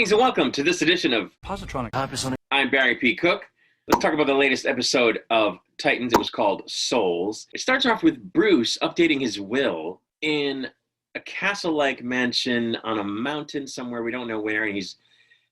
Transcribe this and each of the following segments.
Greetings and welcome to this edition of Positronic. I'm Barry P. Cook. Let's talk about the latest episode of Titans. It was called Souls. It starts off with Bruce updating his will in a castle-like mansion on a mountain somewhere, we don't know where, and he's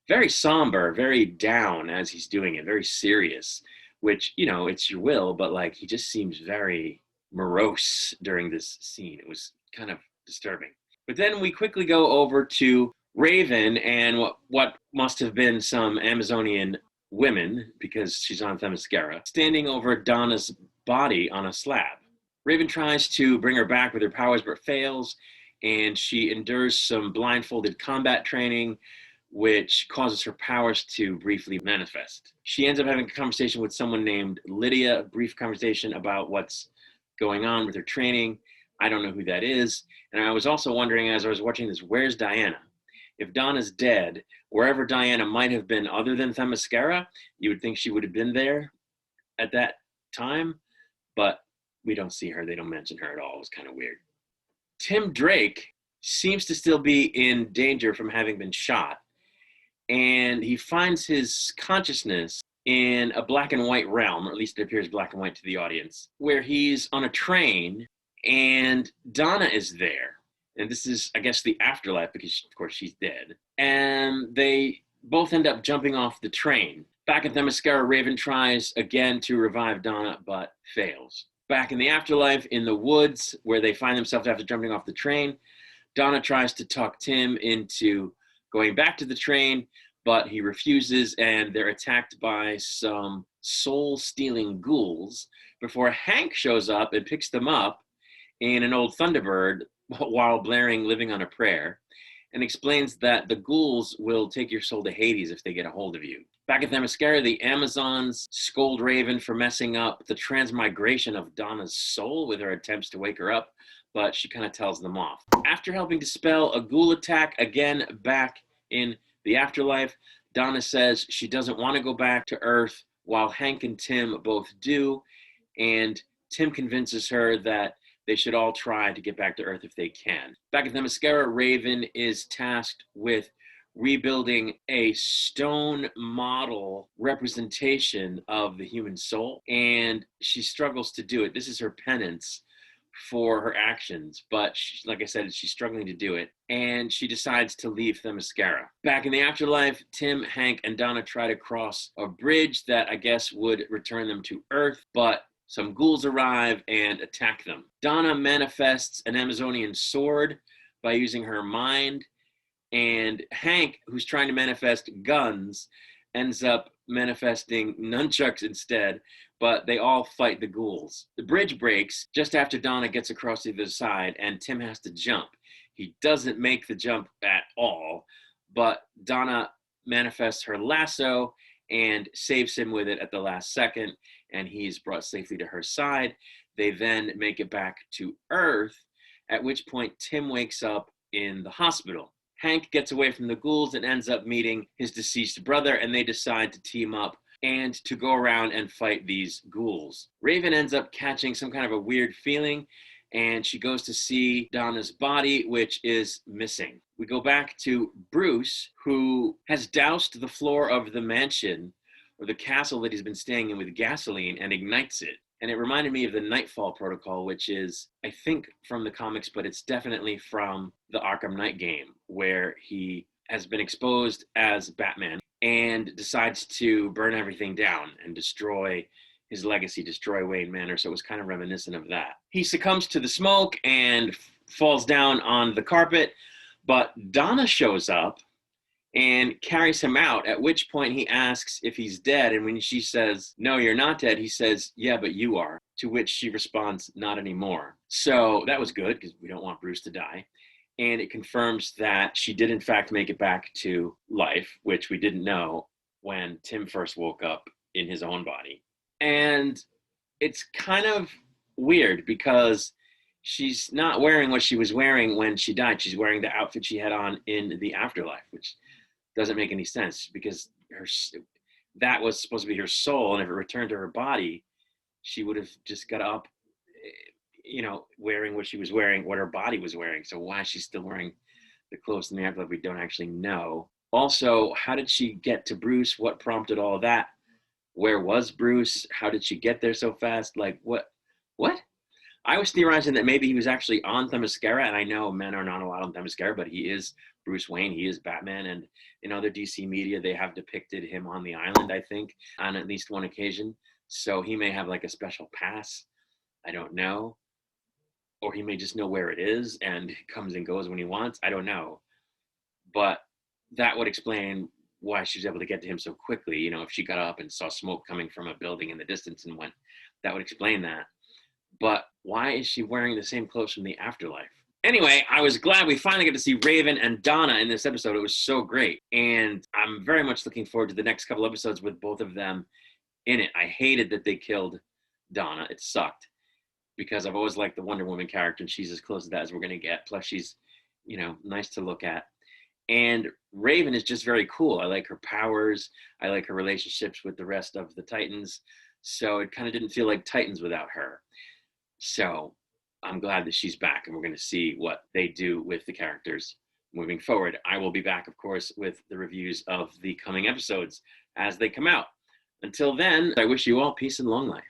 very somber, very down as he's doing it, very serious, which, you know, it's your will, but like he just seems very morose during this scene. It was kind of disturbing. But then we quickly go over to Raven and what must have been some Amazonian women, because she's on Themyscira, standing over Donna's body on a slab. Raven tries to bring her back with her powers but fails, and she endures some blindfolded combat training, which causes her powers to briefly manifest. She ends up having a conversation with someone named Lydia, a brief conversation about what's going on with her training. I don't know who that is. And I was also wondering, as I was watching this, where's Diana? If Donna's dead, wherever Diana might have been other than Themyscira, you would think she would have been there at that time, but we don't see her. They don't mention her at all. It was kind of weird. Tim Drake seems to still be in danger from having been shot, and he finds his consciousness in a black and white realm, or at least it appears black and white to the audience, where he's on a train and Donna is there. And this is, I guess, the afterlife, because, of course, she's dead. And they both end up jumping off the train. Back at Themyscira, Raven tries again to revive Donna, but fails. Back in the afterlife, in the woods, where they find themselves after jumping off the train, Donna tries to talk Tim into going back to the train, but he refuses, and they're attacked by some soul-stealing ghouls before Hank shows up and picks them up in an old Thunderbird while blaring Living on a Prayer, and explains that the ghouls will take your soul to Hades if they get a hold of you. Back at Themyscira, the Amazons scold Raven for messing up the transmigration of Donna's soul with her attempts to wake her up, but she kind of tells them off. After helping dispel a ghoul attack again back in the afterlife, Donna says she doesn't want to go back to Earth, while Hank and Tim both do, and Tim convinces her that they should all try to get back to Earth if they can. Back at Themyscira, Raven is tasked with rebuilding a stone model representation of the human soul, and she struggles to do it. This is her penance for her actions, but she, like I said, she's struggling to do it, and she decides to leave Themyscira. Back in the afterlife, Tim, Hank, and Donna try to cross a bridge that I guess would return them to Earth, but some ghouls arrive and attack them. Donna manifests an Amazonian sword by using her mind, and Hank, who's trying to manifest guns, ends up manifesting nunchucks instead, but they all fight the ghouls. The bridge breaks just after Donna gets across to the other side, and Tim has to jump. He doesn't make the jump at all, but Donna manifests her lasso and saves him with it at the last second, and he's brought safely to her side. They then make it back to Earth, at which point Tim wakes up in the hospital. Hank gets away from the ghouls and ends up meeting his deceased brother, and they decide to team up and to go around and fight these ghouls. Raven ends up catching some kind of a weird feeling, and she goes to see Donna's body, which is missing. We go back to Bruce, who has doused the floor of the mansion, or the castle that he's been staying in, with gasoline and ignites it. And it reminded me of the Nightfall Protocol, which is, I think, from the comics, but it's definitely from the Arkham Knight game, where he has been exposed as Batman and decides to burn everything down and destroy his legacy, destroy Wayne Manor. So it was kind of reminiscent of that. He succumbs to the smoke and falls down on the carpet, but Donna shows up and carries him out, at which point he asks if he's dead. And when she says, "No, you're not dead," he says, "Yeah, but you are." To which she responds, "Not anymore." So that was good, because we don't want Bruce to die. And it confirms that she did in fact make it back to life, which we didn't know when Tim first woke up in his own body. And it's kind of weird, because she's not wearing what she was wearing when she died. She's wearing the outfit she had on in the afterlife, which doesn't make any sense, because that was supposed to be her soul, and if it returned to her body, she would have just got up, you know, wearing what she was wearing, what her body was wearing. So why is she still wearing the clothes in the afterlife, we don't actually know. Also, how did she get to Bruce? What prompted all of that? Where was Bruce? How did she get there so fast? Like, what? What? I was theorizing that maybe he was actually on Themyscira, and I know men are not allowed on Themyscira, but he is Bruce Wayne. He is Batman, and in other DC media, they have depicted him on the island, I think, on at least one occasion. So he may have like a special pass. I don't know. Or he may just know where it is and comes and goes when he wants. I don't know. But that would explain why she was able to get to him so quickly. You know, if she got up and saw smoke coming from a building in the distance and went, that would explain that. But why is she wearing the same clothes from the afterlife? Anyway, I was glad we finally get to see Raven and Donna in this episode. It was so great. And I'm very much looking forward to the next couple episodes with both of them in it. I hated that they killed Donna. It sucked because I've always liked the Wonder Woman character, and she's as close to that as we're going to get. Plus, she's, you know, nice to look at. And Raven is just very cool. I like her powers. I like her relationships with the rest of the Titans. So it kind of didn't feel like Titans without her. So I'm glad that she's back, and we're going to see what they do with the characters moving forward. I will be back, of course, with the reviews of the coming episodes as they come out. Until then, I wish you all peace and long life.